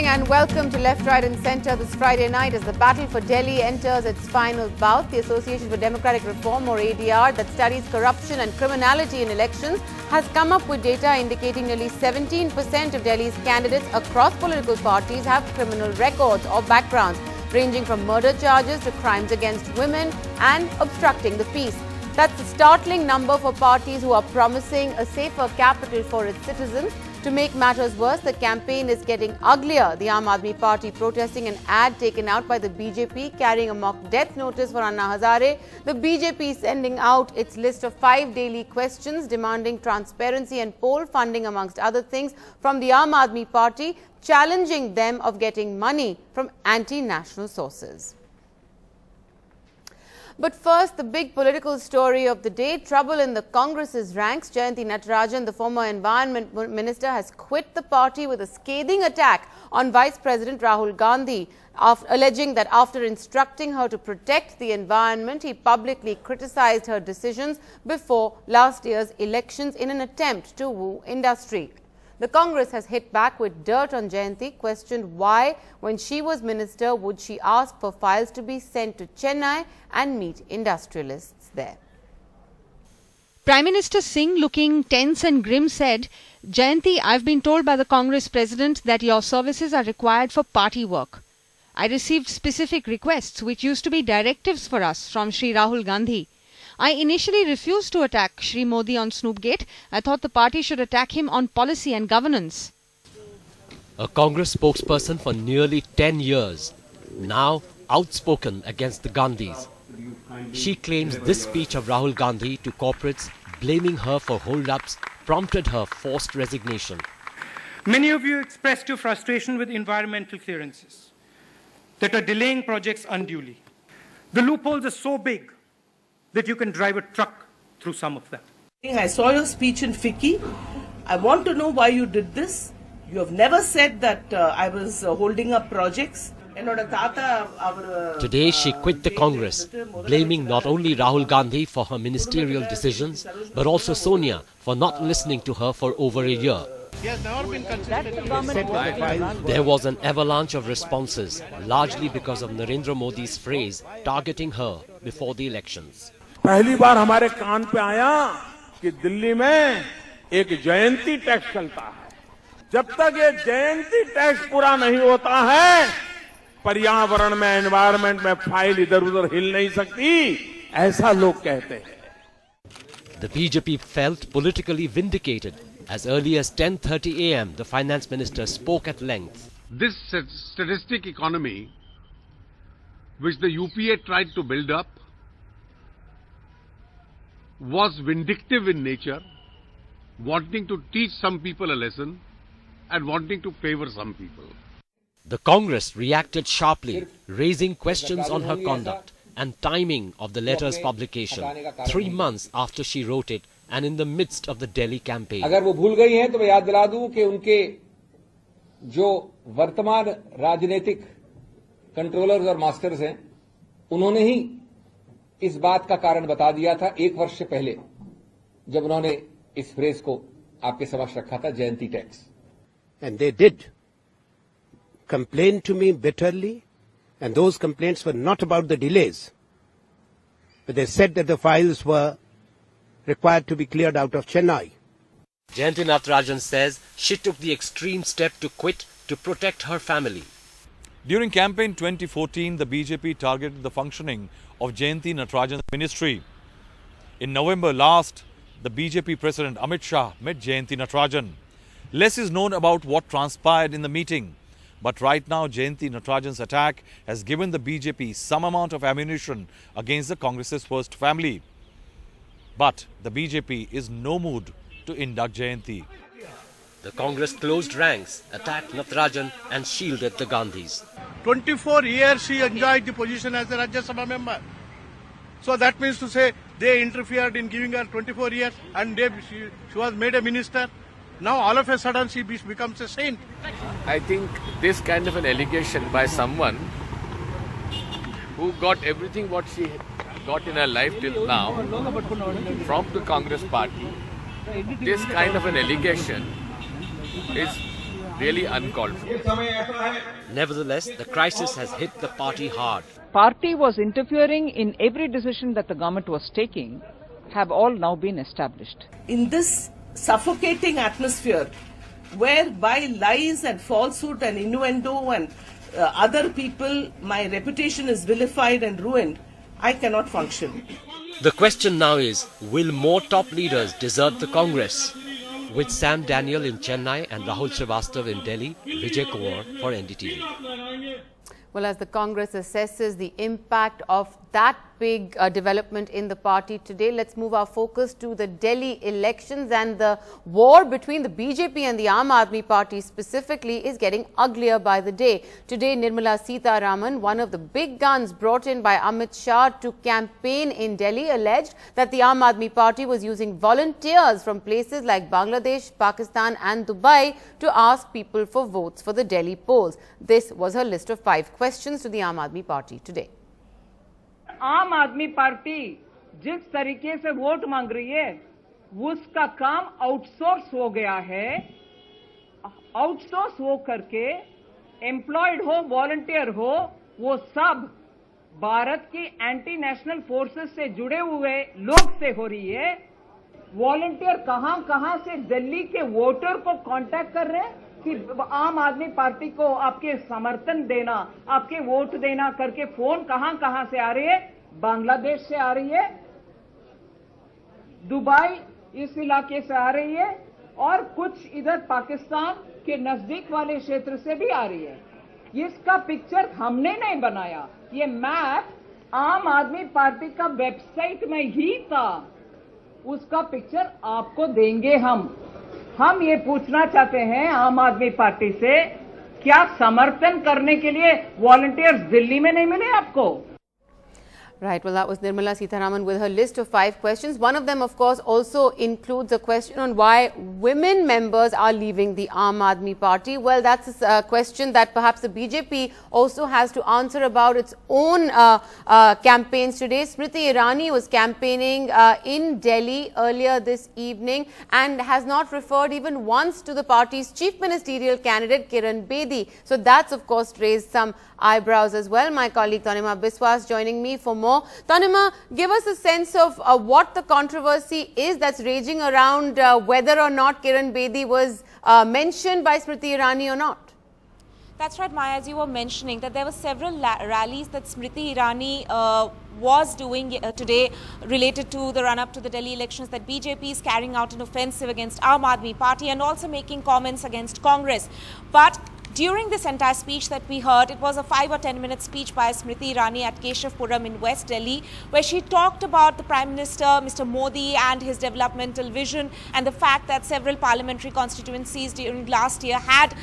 morning and welcome to Left, Right and Centre this Friday night as the battle for Delhi enters its final bout. The Association for Democratic Reform, or ADR, that studies corruption and criminality in elections, has come up with data indicating nearly 17% of Delhi's candidates across political parties have criminal records or backgrounds, ranging from murder charges to crimes against women and obstructing the peace. That's a startling number for parties who are promising a safer capital for its citizens. To make matters worse, the campaign is getting uglier. The Aam Aadmi Party protesting an ad taken out by the BJP carrying a mock death notice for Anna Hazare. The BJP sending out its list of 5 daily questions demanding transparency and poll funding, amongst other things, from the Aam Aadmi Party, challenging them of getting money from anti-national sources. But first, the big political story of the day, trouble in the Congress's ranks. Jayanti Natarajan, the former environment minister, has quit the party with a scathing attack on Vice President Rahul Gandhi, alleging that after instructing her to protect the environment, he publicly criticized her decisions before last year's elections in an attempt to woo industry. The Congress has hit back with dirt on Jayanti, questioned why, when she was minister, would she ask for files to be sent to Chennai and meet industrialists there. Prime Minister Singh, looking tense and grim, said, "Jayanti, I've been told by the Congress president that your services are required for party work. I received specific requests, which used to be directives for us, from Shri Rahul Gandhi. I initially refused to attack Shri Modi on Snoopgate. I thought the party should attack him on policy and governance." A Congress spokesperson for nearly 10 years, now outspoken against the Gandhis. She claims this speech of Rahul Gandhi to corporates blaming her for hold-ups prompted her forced resignation. Many of you expressed your frustration with environmental clearances that are delaying projects unduly. The loopholes are so big that you can drive a truck through some of them. I saw your speech in FICCI. I want to know why you did this. You have never said that I was holding up projects. Today she quit the Congress, blaming not only Rahul Gandhi for her ministerial decisions, but also Sonia for not listening to her for over a year. There was an avalanche of responses, largely because of Narendra Modi's phrase targeting her before the elections. पहली बार हमारे कान पे आया कि दिल्ली में एक जयंती tax चलता है। जब तक ये जयंती टैक्स पूरा नहीं होता है, पर्यावरण में, एनवायरमेंट में फाइल इधर-उधर हिल नहीं सकती, ऐसा लोग कहते हैं। The BJP felt politically vindicated as early as 10:30 a.m. the finance minister spoke at length. This statistic economy, which the UPA tried to build up, was vindictive in nature, wanting to teach some people a lesson and wanting to favor some people. The Congress reacted sharply, raising questions on her conduct and timing of the letter's publication, 3 months after she wrote it and in the midst of the Delhi campaign. अगर वो भूल गई हैं तो मैं याद दिला दूं कि उनके जो वर्तमान राजनीतिक कंट्रोलर्स और मास्टर्स हैं, उन्होंने ही इस बात का कारण बता दिया था 1 वर्ष से पहले, जब उन्होंने इस फ्रेज को आपके समक्ष रखा था, जयंती tax. And they did complain to me bitterly, and those complaints were not about the delays, but they said that the files were required to be cleared out of Chennai. Jayanti Natarajan says she took the extreme step to quit to protect her family. During campaign 2014, the BJP targeted the functioning of Jayanti Natarajan's ministry. In November last, the BJP President Amit Shah met Jayanti Natarajan. Less is known about what transpired in the meeting, but right now Jayanti Natarajan's attack has given the BJP some amount of ammunition against the Congress's first family. But the BJP is no mood to induct Jayanti. The Congress closed ranks, attacked Natarajan and shielded the Gandhis. 24 years she enjoyed the position as a Rajya Sabha member. So that means to say they interfered in giving her 24 years and she was made a minister. Now all of a sudden she becomes a saint. I think this kind of an allegation by someone who got everything what she got in her life till now from the Congress party, this kind of an allegation is really uncalled for. Nevertheless, the crisis has hit the party hard. Party was interfering in every decision that the government was taking have all now been established. In this suffocating atmosphere, where by lies and falsehood and innuendo and other people, my reputation is vilified and ruined, I cannot function. The question now is, will more top leaders desert the Congress? With Sam Daniel in Chennai and Rahul Srivastav in Delhi, Vijay Kumar for NDTV. Well, as the Congress assesses the impact of that big development in the party today, let's move our focus to the Delhi elections, and the war between the BJP and the Aam Aadmi Party specifically is getting uglier by the day. Today, Nirmala Sitharaman, one of the big guns brought in by Amit Shah to campaign in Delhi, alleged that the Aam Aadmi Party was using volunteers from places like Bangladesh, Pakistan and Dubai to ask people for votes for the Delhi polls. This was her list of 5 questions to the Aam Aadmi Party today. आम आदमी party जिस तरीके से vote मांग रही है उसका काम आउटसोर्स हो गया है। आउटसोर्स हो करके एम्प्लॉयड हो, वॉलंटियर हो, वो सब भारत की एंटी नेशनल फोर्सेस से जुड़े हुए लोग से हो रही है। वॉलंटियर कहां से दिल्ली के वोटर को कांटेक्ट कर रहे हैं कि आम आदमी पार्टी को आपके समर्थन देना, आपके वोट देना करके फोन कहां से आ रही है? बांग्लादेश से आ रही है, दुबई इस इलाके से आ रही है और कुछ इधर पाकिस्तान के नजदीक वाले क्षेत्र से भी आ रही है। इसका पिक्चर हमने नहीं बनाया, ये मैप आम आदमी पार्टी का वेबसाइट में ही था, उसका पिक्चर आपको देंगे हम ये पूछना चाहते हैं आम आदमी पार्टी से, क्या समर्थन करने के लिए वॉलंटियर्स दिल्ली में नहीं मिले आपको? Right. Well, that was Nirmala Sitharaman with her list of 5 questions. One of them, of course, also includes a question on why women members are leaving the Aam Aadmi Party. Well, that's a question that perhaps the BJP also has to answer about its own campaigns today. Smriti Irani was campaigning in Delhi earlier this evening and has not referred even once to the party's chief ministerial candidate, Kiran Bedi. So that's, of course, raised some eyebrows as well. My colleague Tanima Biswas joining me for more. Tanima, give us a sense of what the controversy is that's raging around whether or not Kiran Bedi was mentioned by Smriti Irani or not. That's right, Maya, as you were mentioning, that there were several rallies that Smriti Irani was doing today related to the run-up to the Delhi elections, that BJP is carrying out an offensive against Aam Aadmi Party and also making comments against Congress. But during this entire speech that we heard, it was a 5 or 10 minute speech by Smriti Irani at Keshavpuram in West Delhi, where she talked about the Prime Minister, Mr. Modi, and his developmental vision, and the fact that several parliamentary constituencies during last year had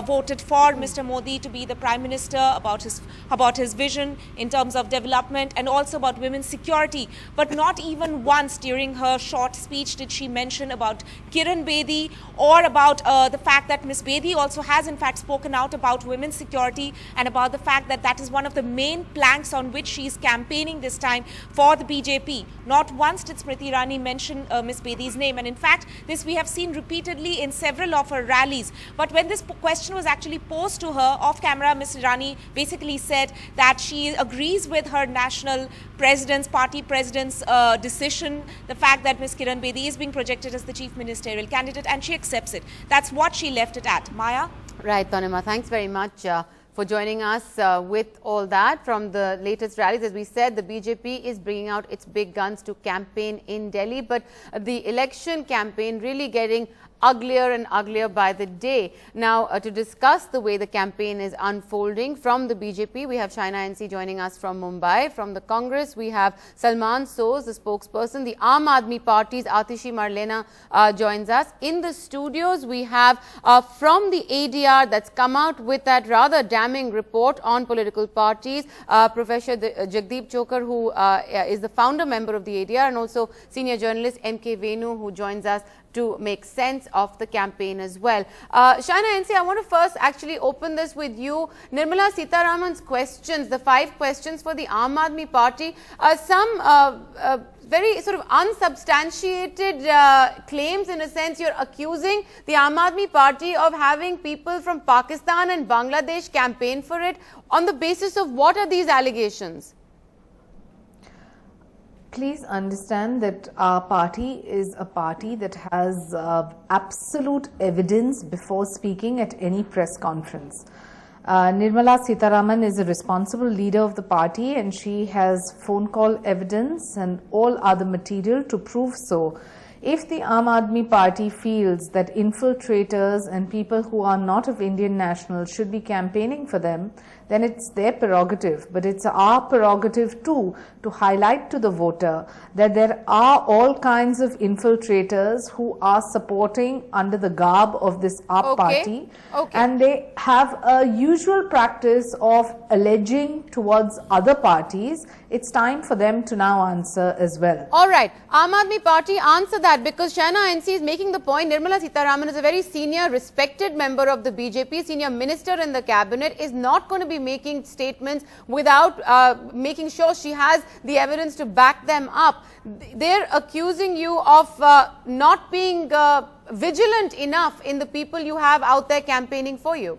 voted for Mr. Modi to be the Prime Minister, about his vision in terms of development and also about women's security. But not even once during her short speech did she mention about Kiran Bedi or about the fact that Ms. Bedi also has in fact spoken out about women's security and about the fact that that is one of the main planks on which she is campaigning this time for the BJP. Not once did Smriti Irani mention Ms. Bedi's name, and in fact this we have seen repeatedly in several of her rallies. But when this question was actually posed to her off camera, Ms. Irani basically said that she agrees with her national president's, party president's decision, the fact that Ms. Kiran Bedi is being projected as the chief ministerial candidate, and she accepts it. That's what she left it at. Maya? Right, Tanima, thanks very much for joining us with all that from the latest rallies. As we said, the BJP is bringing out its big guns to campaign in Delhi, but the election campaign really getting uglier and uglier by the day. Now, to discuss the way the campaign is unfolding from the BJP, we have Shaina NC joining us from Mumbai. From the Congress, we have Salman Soz, the spokesperson. The Aam Aadmi Party's Atishi Marlena joins us. In the studios, we have from the ADR that's come out with that rather damning report on political parties, Professor Jagdeep Chokar, who is the founder member of the ADR, and also senior journalist M.K. Venu, who joins us to make sense of the campaign as well. Shaina NC, I want to first actually open this with you. Nirmala Sitharaman's questions, the 5 questions for the Aam Aadmi Party, some very sort of unsubstantiated claims. In a sense, you're accusing the Aam Aadmi Party of having people from Pakistan and Bangladesh campaign for it. On the basis of what are these allegations? Please understand that our party is a party that has absolute evidence before speaking at any press conference. Nirmala Sitharaman is a responsible leader of the party, and she has phone call evidence and all other material to prove so. If the Aam Aadmi Party feels that infiltrators and people who are not of Indian nationals should be campaigning for them, then it's their prerogative. But it's our prerogative too to highlight to the voter that there are all kinds of infiltrators who are supporting under the garb of this AAP party. And they have a usual practice of alleging towards other parties. It's time for them to now answer as well. All right. Aam Aadmi Party, answer that, because Shaina NC is making the point. Nirmala Sitharaman is a very senior, respected member of the BJP, senior minister in the cabinet, is not going to be making statements without making sure she has the evidence to back them up. They're accusing you of not being vigilant enough in the people you have out there campaigning for you.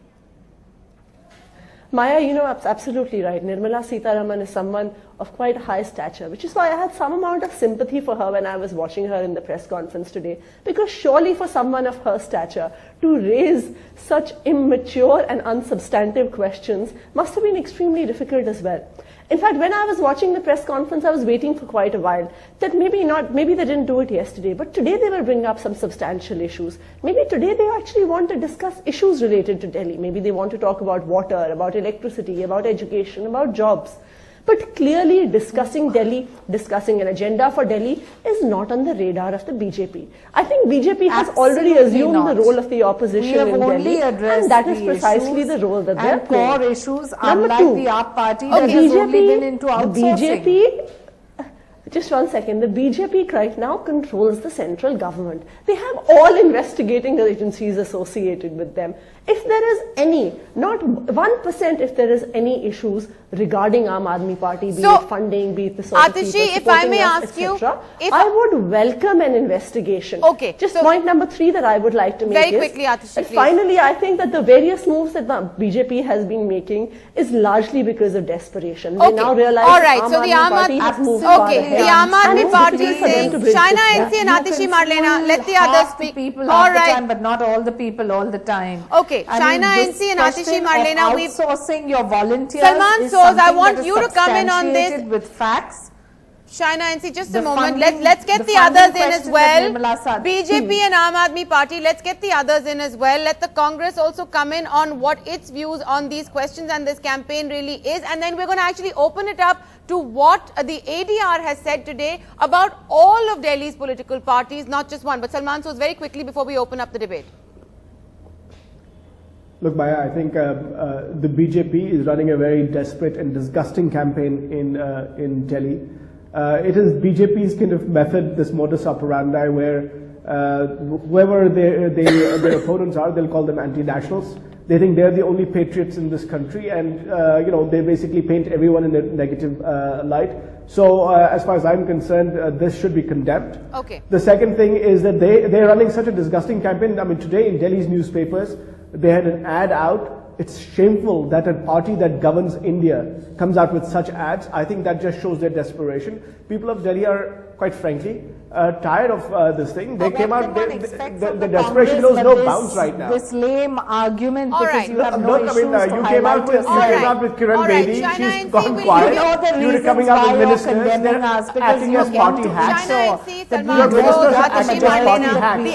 Maya, you know, absolutely right. Nirmala Sitharaman is someone of quite high stature, which is why I had some amount of sympathy for her when I was watching her in the press conference today. Because surely for someone of her stature to raise such immature and unsubstantive questions must have been extremely difficult as well. In fact, when I was watching the press conference, I was waiting for quite a while that maybe they didn't do it yesterday, but today they will bring up some substantial issues. Maybe today they actually want to discuss issues related to Delhi. Maybe they want to talk about water, about electricity, about education, about jobs. But clearly discussing Delhi, discussing an agenda for Delhi is not on the radar of the BJP. I think BJP has already assumed the role of the opposition in Delhi, and that is precisely the role that they are playing. Core issues, unlike the AAP party that has only been into outsourcing. The BJP, just one second, the BJP right now controls the central government. They have all investigating agencies associated with them. If there is any, not 1%, if there is any issues regarding Aam Aadmi Party, be it funding, be it the sort of people supporting us, etc., I would welcome an investigation. Okay. Just point number 3 that I would like to make very quickly, Atishi, that finally, I think that the various moves that the BJP has been making is largely because of desperation. They now realize that Aam Aadmi Party has moved far ahead. The Aam Aadmi Party is saying, Shaina NC and Atishi Marlena, let the others speak. People all the time, but not all the people all the time. Okay. Shaina NC and Atishi Marlena, we've outsourcing your volunteers. Salman Soz, I want you to come in on this with facts. Shaina NC, just a moment. Let's get the others in as well. BJP and Aam Aadmi Party, let's get the others in as well. Let the Congress also come in on what its views on these questions and this campaign really is. And then we're going to actually open it up to what the ADR has said today about all of Delhi's political parties, not just one. But Salman Soz, very quickly before we open up the debate. Look, Maya, I think the BJP is running a very desperate and disgusting campaign in Delhi. It is BJP's kind of method, this modus operandi, where whoever their opponents are, they'll call them anti-nationals. They think they're the only patriots in this country, and they basically paint everyone in a negative light. So as far as I'm concerned, this should be condemned. Okay. The second thing is that they're running such a disgusting campaign. I mean, today in Delhi's newspapers, they had an ad out. It's shameful that a party that governs India comes out with such ads. I think that just shows their desperation. People of Delhi are, quite frankly, tired of this thing. They came out, the desperation knows no bounds right now. This lame argument because you have you came out with Kiran Bedi, she's gone quiet. You're coming out with ministers, they're acting as party hacks. The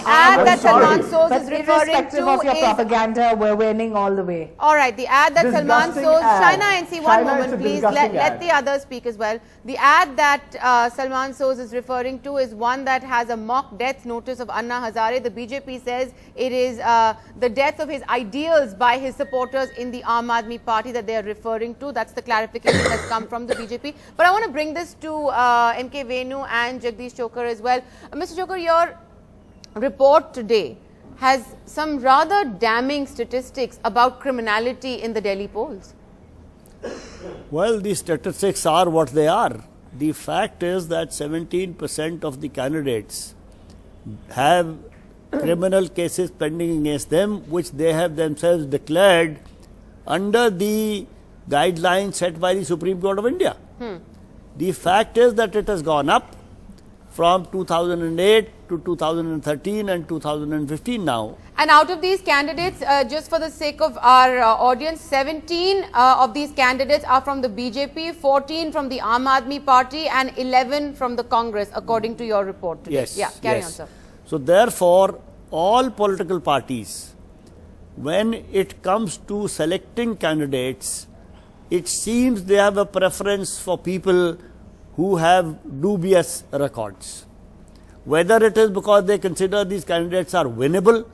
ad that Salman Soz is referring to of your propaganda, we're winning all the way. All right, the ad that Salman Soz, Shaina NC, one moment please, let the others speak as well. The ad that Salman Soz is referring to is one that has a mock death notice of Anna Hazare. The BJP says it is the death of his ideals by his supporters in the Aam Aadmi Party that they are referring to. That's the clarification that's come from the BJP. But I want to bring this to MK Venu and Jagdish Chokar as well. Mr. Chokar, your report today has some rather damning statistics about criminality in the Delhi polls. Well, the statistics are what they are. The fact is that 17% of the candidates have criminal cases pending against them, which they have themselves declared under the guidelines set by the Supreme Court of India. The fact is that it has gone up from 2008 to 2013 and 2015 now. And out of these candidates, just for the sake of our audience, 17 of these candidates are from the BJP, 14 from the Aam Aadmi Party and 11 from the Congress, according to your report today. Yes. Yeah, carry on, sir. So therefore, all political parties, when it comes to selecting candidates, it seems they have a preference for people who have dubious records. Whether it is because they consider these candidates are winnable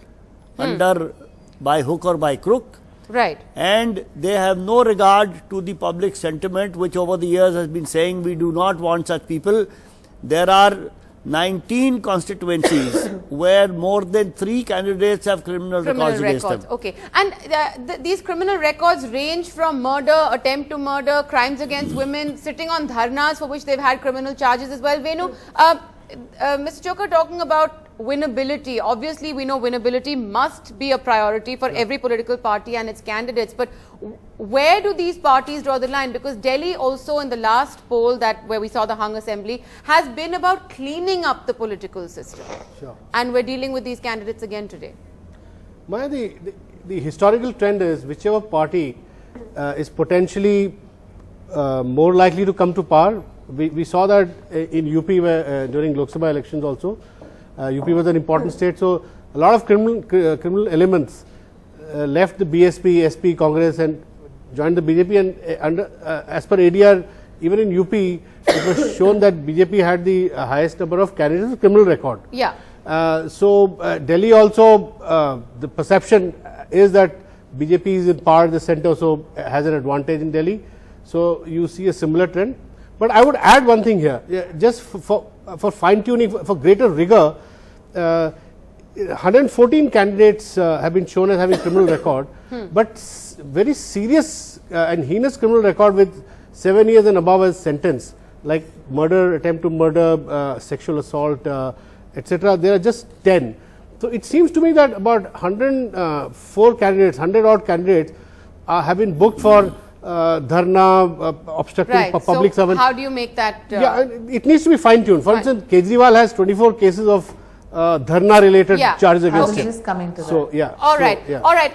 under by hook or by crook, right, and they have no regard to the public sentiment, which over the years has been saying we do not want such people. There are 19 constituencies where more than 3 candidates have criminal records against them. Okay, and these criminal records range from murder, attempt to murder, crimes against women, sitting on dharnas for which they've had criminal charges as well. Venu, Mr. Chokar, talking about winnability, obviously we know winnability must be a priority for every political party and its candidates, but where do these parties draw the line? Because Delhi also, in the last poll where we saw the hung assembly, has been about cleaning up the political system. Sure. And we're dealing with these candidates again today. Maya, the historical trend is whichever party is potentially more likely to come to power. We saw that in UP during Lok Sabha elections also. UP was an important state, so a lot of criminal elements left the BSP, SP, Congress and joined the BJP, and as per ADR, even in UP, it was shown that BJP had the highest number of candidates with criminal record. Yeah. So Delhi also, the perception is that BJP is in power, the centre, so has an advantage in Delhi. So you see a similar trend. But I would add one thing here, just for fine tuning, for greater rigor. 114 candidates have been shown as having criminal record, but very serious and heinous criminal record with 7 years and above as sentence, like murder, attempt to murder, sexual assault, etc. There are just 10. So it seems to me that about 104 candidates, 100 odd candidates have been booked for dharna, obstructing public servants. How do you make that? Yeah, it needs to be fine tuned. For instance, Kejriwal has 24 cases of dharna related charges against him. Just coming to so, that. yeah. All right.